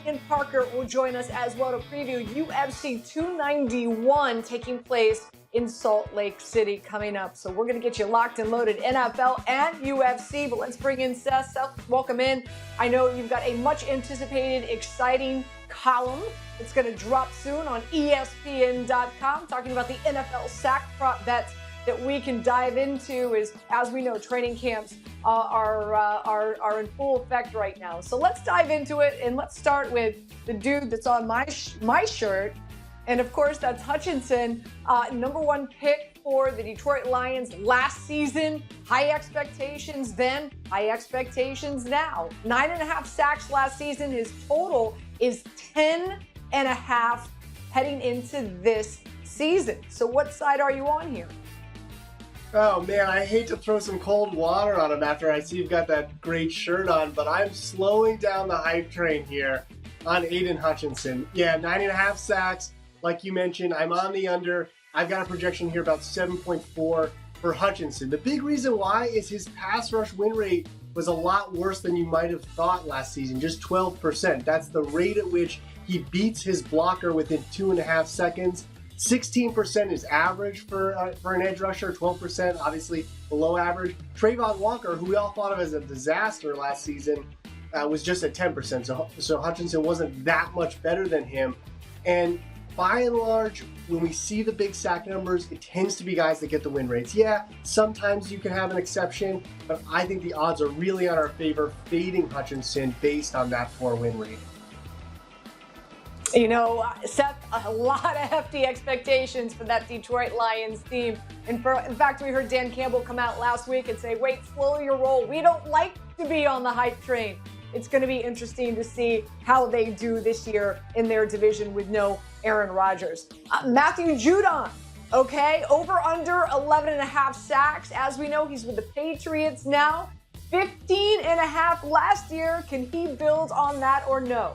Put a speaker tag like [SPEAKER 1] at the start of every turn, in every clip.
[SPEAKER 1] Ian Parker will join us as well to preview UFC 291 taking place in Salt Lake City coming up. So we're going to get you locked and loaded NFL and UFC, but let's bring in Seth. Seth, welcome in. I know you've got a much anticipated, exciting column that's going to drop soon on ESPN.com talking about the NFL sack prop bets that we can dive into. As we know, training camps are in full effect right now. So let's dive into it, and let's start with the dude that's on my shirt. And of course, that's Hutchinson, number one pick for the Detroit Lions last season. High expectations then, high expectations now. 9.5 sacks last season. His total is 10.5 heading into this season. So what side are you on here?
[SPEAKER 2] Oh man, I hate to throw some cold water on him after I see you've got that great shirt on, but I'm slowing down the hype train here on Aiden Hutchinson. Yeah, 9.5 sacks. Like you mentioned, I'm on the under. I've got a projection here about 7.4 for Hutchinson. The big reason why is his pass rush win rate was a lot worse than you might have thought last season, just 12%. That's the rate at which he beats his blocker within 2.5 seconds. 16% is average for an edge rusher, 12% obviously below average. Trayvon Walker, who we all thought of as a disaster last season, was just at 10%. So Hutchinson wasn't that much better than him. And by and large, when we see the big sack numbers, it tends to be guys that get the win rates. Yeah, sometimes you can have an exception, but I think the odds are really on our favor fading Hutchinson based on that 4 win rate.
[SPEAKER 1] You know, Seth, a lot of hefty expectations for that Detroit Lions team. In fact, we heard Dan Campbell come out last week and say, wait, slow your roll. We don't like to be on the hype train. It's going to be interesting to see how they do this year in their division with no Aaron Rodgers. Matthew Judon, okay, over under 11.5 sacks. As we know, he's with the Patriots now. 15.5 last year. Can he build on that or no?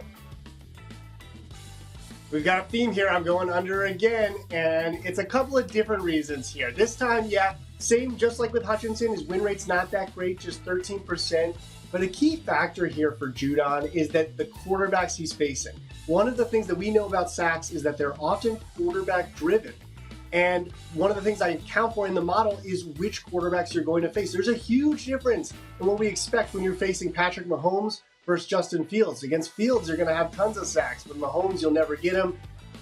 [SPEAKER 2] We've got a theme here. I'm going under again, and it's a couple of different reasons here. This time, yeah, same, just like with Hutchinson, his win rate's not that great, just 13%. But a key factor here for Judon is that the quarterbacks he's facing. One of the things that we know about sacks is that they're often quarterback driven. And one of the things I account for in the model is which quarterbacks you're going to face. There's a huge difference in what we expect when you're facing Patrick Mahomes versus Justin Fields. Against Fields, you're going to have tons of sacks. With Mahomes, you'll never get him.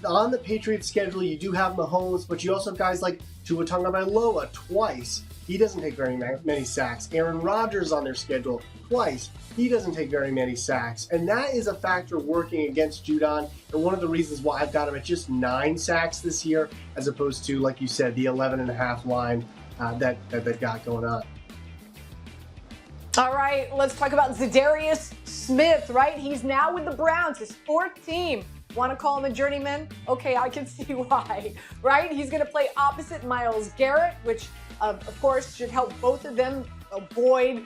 [SPEAKER 2] On the Patriots schedule, you do have Mahomes, but you also have guys like Tua Tagovailoa twice. He doesn't take very many sacks. Aaron Rodgers on their schedule twice. He doesn't take very many sacks. And that is a factor working against Judon, and one of the reasons why I've got him at just 9 sacks this year, as opposed to, like you said, the 11.5 line that they've got going on.
[SPEAKER 1] All right, let's talk about Zadarius Smith, right? He's now with the Browns, his 4th team. Want to call him a journeyman? Okay, I can see why, right? He's going to play opposite Myles Garrett, which, of course, should help both of them avoid,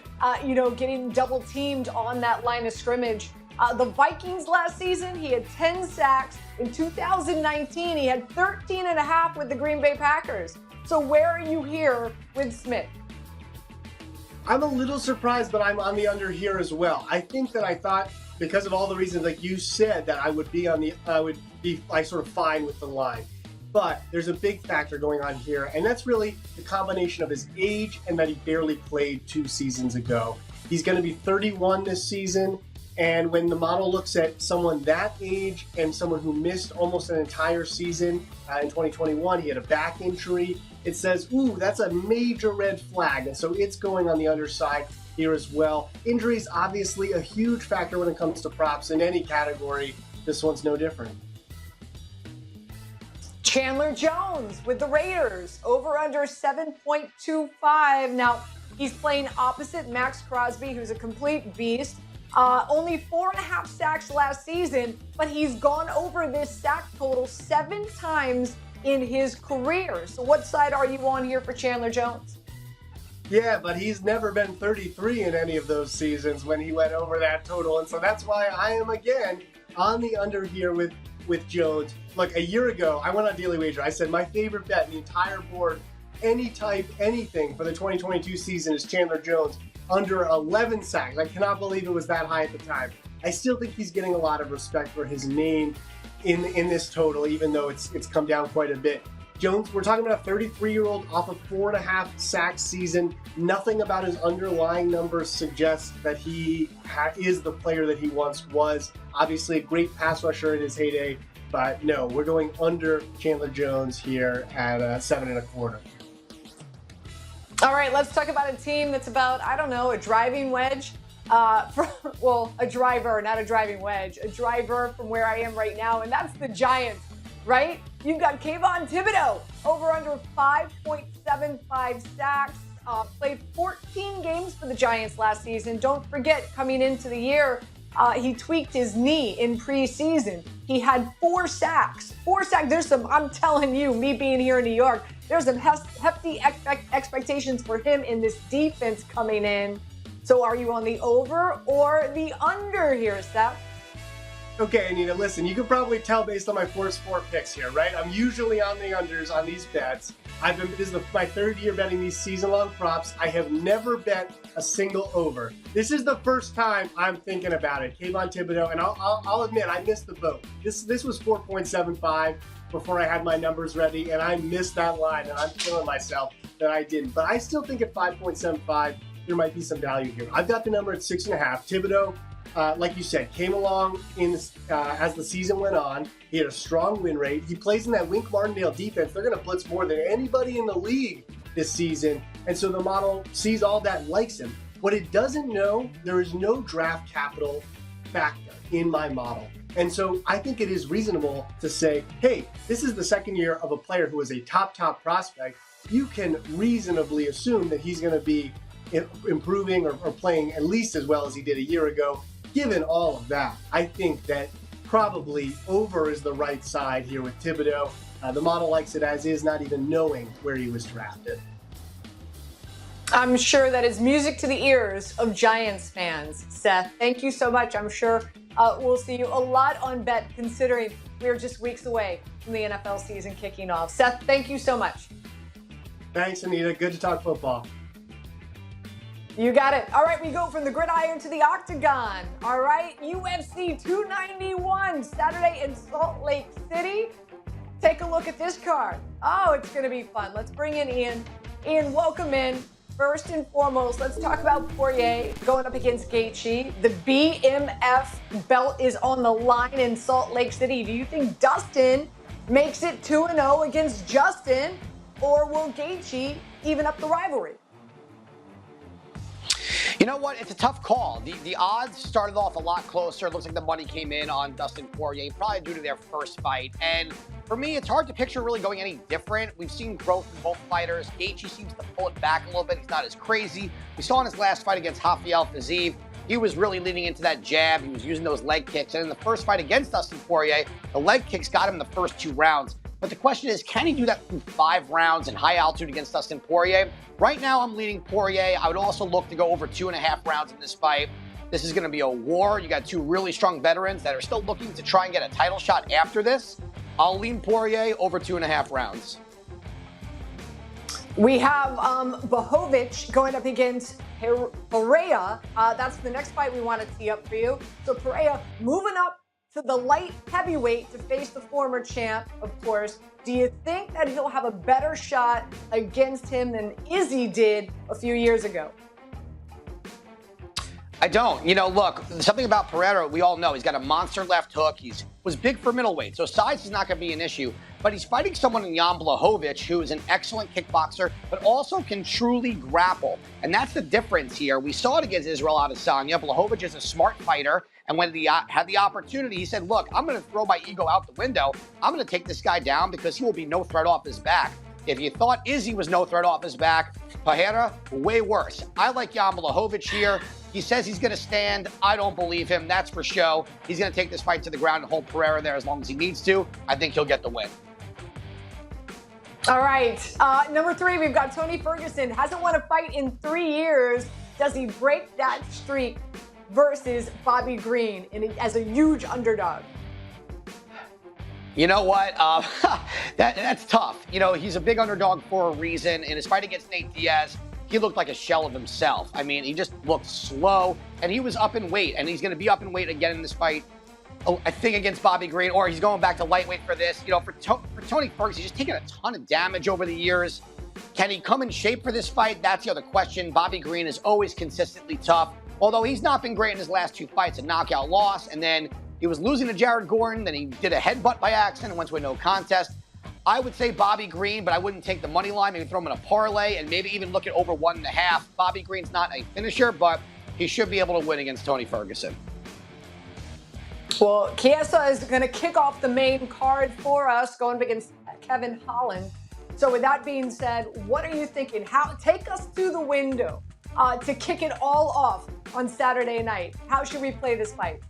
[SPEAKER 1] getting double teamed on that line of scrimmage. The Vikings last season, he had 10 sacks. In 2019, he had 13.5 with the Green Bay Packers. So where are you here with Smith?
[SPEAKER 2] I'm a little surprised, but I'm on the under here as well. I thought because of all the reasons like you said that I would be sort of fine with the line. But there's a big factor going on here, and that's really the combination of his age and that he barely played 2 seasons ago. He's going to be 31 this season, and when the model looks at someone that age and someone who missed almost an entire season in 2021, he had a back injury, it says, ooh, that's a major red flag. And so it's going on the underside here as well. Injuries, obviously, a huge factor when it comes to props in any category. This one's no different.
[SPEAKER 1] Chandler Jones with the Raiders, over under 7.25. Now, he's playing opposite Max Crosby, who's a complete beast. Only 4.5 sacks last season, but he's gone over this sack total 7 times in his career. So what side are you on here for Chandler Jones?
[SPEAKER 2] Yeah, but he's never been 33 in any of those seasons when he went over that total. And so that's why I am, again, on the under here with Jones. Look, a year ago, I went on Daily Wager. I said my favorite bet in the entire board, any type, anything for the 2022 season is Chandler Jones under 11 sacks. I cannot believe it was that high at the time. I still think he's getting a lot of respect for his name in this total, even though it's come down quite a bit. Jones, we're talking about a 33-year-old off a 4.5 sack season. Nothing about his underlying numbers suggests that he is the player that he once was. Obviously, a great pass rusher in his heyday, but no, we're going under Chandler Jones here at 7.25.
[SPEAKER 1] All right, let's talk about a team that's about, I don't know, a driving wedge. A driver, not a driving wedge, a driver from where I am right now, and that's the Giants, right? You've got Kayvon Thibodeau, over under 5.75 sacks, played 14 games for the Giants last season. Don't forget, coming into the year, he tweaked his knee in preseason. He had 4 sacks. 4 sacks. There's some, I'm telling you, me being here in New York, there's some hefty expectations for him in this defense coming in. So are you on the over or the under here, Seth?
[SPEAKER 2] Okay, Anita, listen, you can probably tell based on my 4 sport picks here, right? I'm usually on the unders on these bets. This is my 3rd year betting these season-long props. I have never bet a single over. This is the first time I'm thinking about it. Kayvon Thibodeau, and I'll admit, I missed the boat. This was 4.75 before I had my numbers ready, and I missed that line, and I'm killing myself that I didn't. But I still think at 5.75, there might be some value here. I've got the number at 6.5. Thibodeau, like you said, came along as the season went on. He had a strong win rate. He plays in that Wink Martindale defense. They're going to blitz more than anybody in the league this season. And so the model sees all that and likes him. What it doesn't know, there is no draft capital factor in my model. And so I think it is reasonable to say, hey, this is the 2nd year of a player who is a top prospect. You can reasonably assume that he's going to be improving or playing at least as well as he did a year ago. Given all of that, I think that probably over is the right side here with Thibodeau. The model likes it as is, not even knowing where he was drafted.
[SPEAKER 1] I'm sure that is music to the ears of Giants fans, Seth. Thank you so much. I'm sure we'll see you a lot on Bet, considering we're just weeks away from the NFL season kicking off. Seth, thank you so much. Thanks,
[SPEAKER 2] Anita. Good to talk football.
[SPEAKER 1] You got it. All right, we go from the gridiron to the octagon. All right, UFC 291, Saturday in Salt Lake City. Take a look at this card. Oh, it's going to be fun. Let's bring in Ian. Ian, welcome in. First and foremost, let's talk about Poirier going up against Gaethje. The BMF belt is on the line in Salt Lake City. Do you think Dustin makes it 2-0 against Justin, or will Gaethje even up the rivalry?
[SPEAKER 3] You know what? It's a tough call. The odds started off a lot closer. It looks like the money came in on Dustin Poirier, probably due to their first fight. And for me, it's hard to picture really going any different. We've seen growth in both fighters. Gaethje seems to pull it back a little bit. He's not as crazy. We saw in his last fight against Rafael Fiziev, he was really leaning into that jab. He was using those leg kicks. And in the first fight against Dustin Poirier, the leg kicks got him the first 2 rounds. But the question is, can he do that through 5 rounds in high altitude against Dustin Poirier? Right now, I'm leaning Poirier. I would also look to go over 2.5 rounds in this fight. This is going to be a war. You got 2 really strong veterans that are still looking to try and get a title shot after this. I'll lean Poirier over 2.5 rounds.
[SPEAKER 1] We have Blachowicz going up against Pereira. That's the next fight we want to tee up for you. So Pereira moving up to the light heavyweight to face the former champ, of course. Do you think that he'll have a better shot against him than Izzy did a few years ago?
[SPEAKER 3] I don't. You know, look, something about Pereira, we all know. He's got a monster left hook. Was big for middleweight, so size is not going to be an issue. But he's fighting someone in Jan Blachowicz, who is an excellent kickboxer, but also can truly grapple. And that's the difference here. We saw it against Israel Adesanya. Blachowicz is a smart fighter. And when he had the opportunity, he said, look, I'm going to throw my ego out the window. I'm going to take this guy down because he will be no threat off his back. If you thought Izzy was no threat off his back, Pereira, way worse. I like Jan Blachowicz here. He says he's going to stand. I don't believe him. That's for show. He's going to take this fight to the ground and hold Pereira there as long as he needs to. I think he'll get the win.
[SPEAKER 1] All right. Number 3, we've got Tony Ferguson. Hasn't won a fight in 3 years. Does he break that streak versus Bobby Green as a huge underdog?
[SPEAKER 3] You know what? That's tough. You know, he's a big underdog for a reason. In his fight against Nate Diaz, he looked like a shell of himself. I mean, he just looked slow, and he was up in weight, and he's going to be up in weight again in this fight. I think against Bobby Green, or he's going back to lightweight for this. You know, for Tony Ferguson, he's just taken a ton of damage over the years. Can he come in shape for this fight? That's the other question. Bobby Green is always consistently tough, although he's not been great in his last 2 fights, a knockout loss, and then he was losing to Jared Gordon, then he did a headbutt by accident and went to a no contest. I would say Bobby Green, but I wouldn't take the money line, maybe throw him in a parlay, and maybe even look at over 1.5. Bobby Green's not a finisher, but he should be able to win against Tony Ferguson.
[SPEAKER 1] Well, Chiesa is going to kick off the main card for us, going up against Kevin Holland. So with that being said, what are you thinking? Take us to the window to kick it all off on Saturday night. How should we play this fight?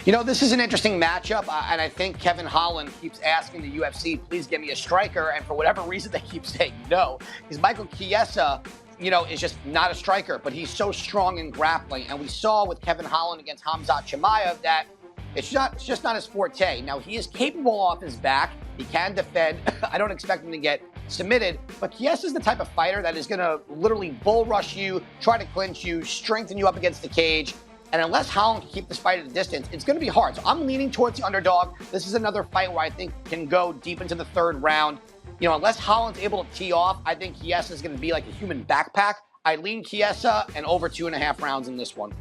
[SPEAKER 3] You know, this is an interesting matchup, and I think Kevin Holland keeps asking the UFC, please give me a striker, and for whatever reason, they keep saying no. Because Michael Chiesa, you know, is just not a striker, but he's so strong in grappling. And we saw with Kevin Holland against Khamzat Chimaev that it's just not his forte. Now, he is capable off his back. He can defend. I don't expect him to get submitted, but Chiesa is the type of fighter that is going to literally bull rush you, try to clinch you, strengthen you up against the cage. And unless Holland can keep this fight at a distance, it's going to be hard. So I'm leaning towards the underdog. This is another fight where I think can go deep into the third round. You know, unless Holland's able to tee off, I think Chiesa is going to be like a human backpack. I lean Chiesa and over 2.5 rounds in this one.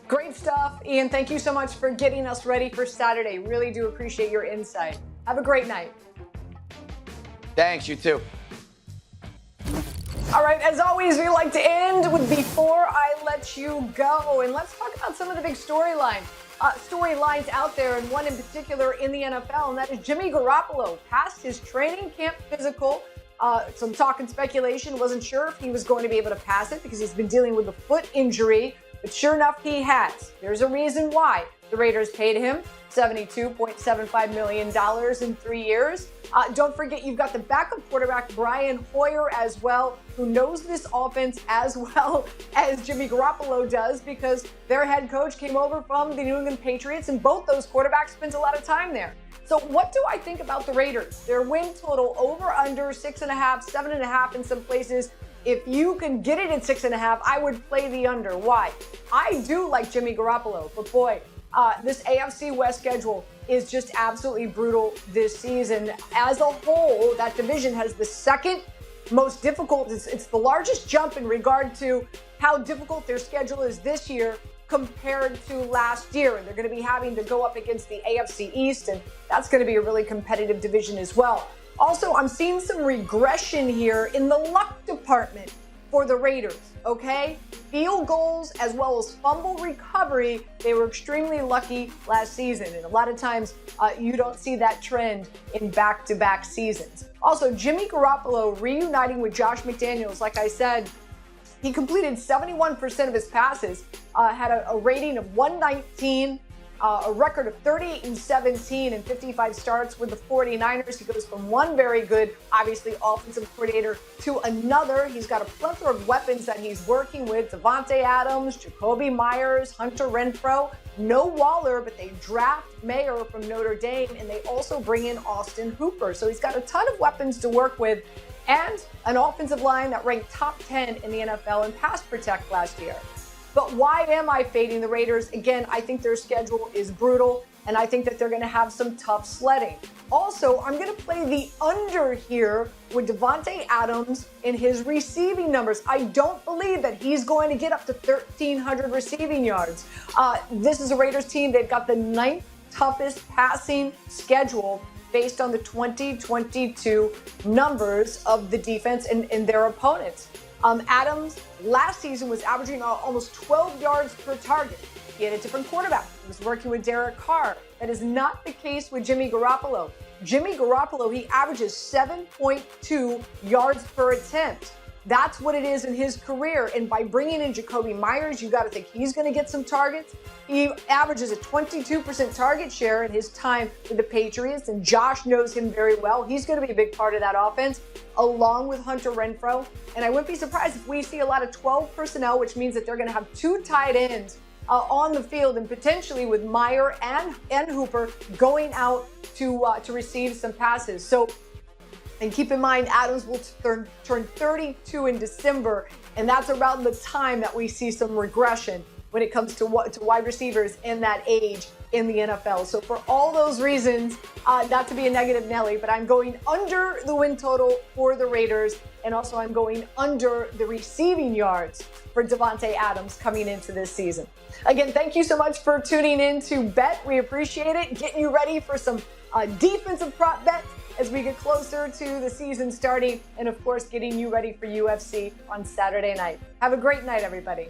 [SPEAKER 1] Great stuff, Ian. Thank you so much for getting us ready for Saturday. Really do appreciate your insight. Have a great night.
[SPEAKER 3] Thanks, you too.
[SPEAKER 1] All right, as always, we like to end with Before I Let You Go. And let's talk about some of the big storylines out there, and one in particular in the NFL, and that is Jimmy Garoppolo passed his training camp physical. Some talk and speculation, wasn't sure if he was going to be able to pass it because he's been dealing with a foot injury, but sure enough, he has. There's a reason why. The Raiders paid him $72.75 million in 3 years. Don't forget, you've got the backup quarterback, Brian Hoyer, as well, who knows this offense as well as Jimmy Garoppolo does because their head coach came over from the New England Patriots, and both those quarterbacks spent a lot of time there. So what do I think about the Raiders? Their win total over under 6.5, 7.5 in some places. If you can get it at 6.5, I would play the under. Why? I do like Jimmy Garoppolo, but boy, this AFC West schedule is just absolutely brutal this season. As a whole, that division has the second most difficult. It's the largest jump in regard to how difficult their schedule is this year compared to last year. And they're going to be having to go up against the AFC East, and that's going to be a really competitive division as well. Also, I'm seeing some regression here in the luck department for the Raiders, okay? Field goals as well as fumble recovery, they were extremely lucky last season. And a lot of times you don't see that trend in back-to-back seasons. Also, Jimmy Garoppolo reuniting with Josh McDaniels, like I said, he completed 71% of his passes, had a rating of 119, a record of 38-17 and 55 starts with the 49ers. He goes from one very good, obviously, offensive coordinator to another. He's got a plethora of weapons that he's working with. Davante Adams, Jacoby Myers, Hunter Renfrow. No Waller, but they draft Mayer from Notre Dame, and they also bring in Austin Hooper. So he's got a ton of weapons to work with and an offensive line that ranked top 10 in the NFL in pass protect last year. But why am I fading the Raiders? Again, I think their schedule is brutal, and I think that they're going to have some tough sledding. Also, I'm going to play the under here with Davante Adams in his receiving numbers. I don't believe that he's going to get up to 1,300 receiving yards. This is a Raiders team. They've got the 9th toughest passing schedule based on the 2022 numbers of the defense and their opponents. Adams last season was averaging almost 12 yards per target. He had a different quarterback. He was working with Derek Carr. That is not the case with Jimmy Garoppolo. Jimmy Garoppolo, he averages 7.2 yards per attempt. That's what it is in his career. And by bringing in Jacoby Myers, you got to think he's going to get some targets. He averages a 22% target share in his time with the Patriots, and Josh knows him very well. He's going to be a big part of that offense, along with Hunter Renfrow. And I wouldn't be surprised if we see a lot of 12 personnel, which means that they're going to have 2 tight ends on the field, and potentially with Meyer and Hooper going out to receive some passes. So And keep in mind, Adams will turn 32 in December, and that's around the time that we see some regression when it comes to wide receivers in that age in the NFL. So for all those reasons, not to be a negative Nelly, but I'm going under the win total for the Raiders, and also I'm going under the receiving yards for Davante Adams coming into this season. Again, thank you so much for tuning in to Bet. We appreciate it. Getting you ready for some defensive prop bets as we get closer to the season starting, and of course, getting you ready for UFC on Saturday night. Have a great night, everybody.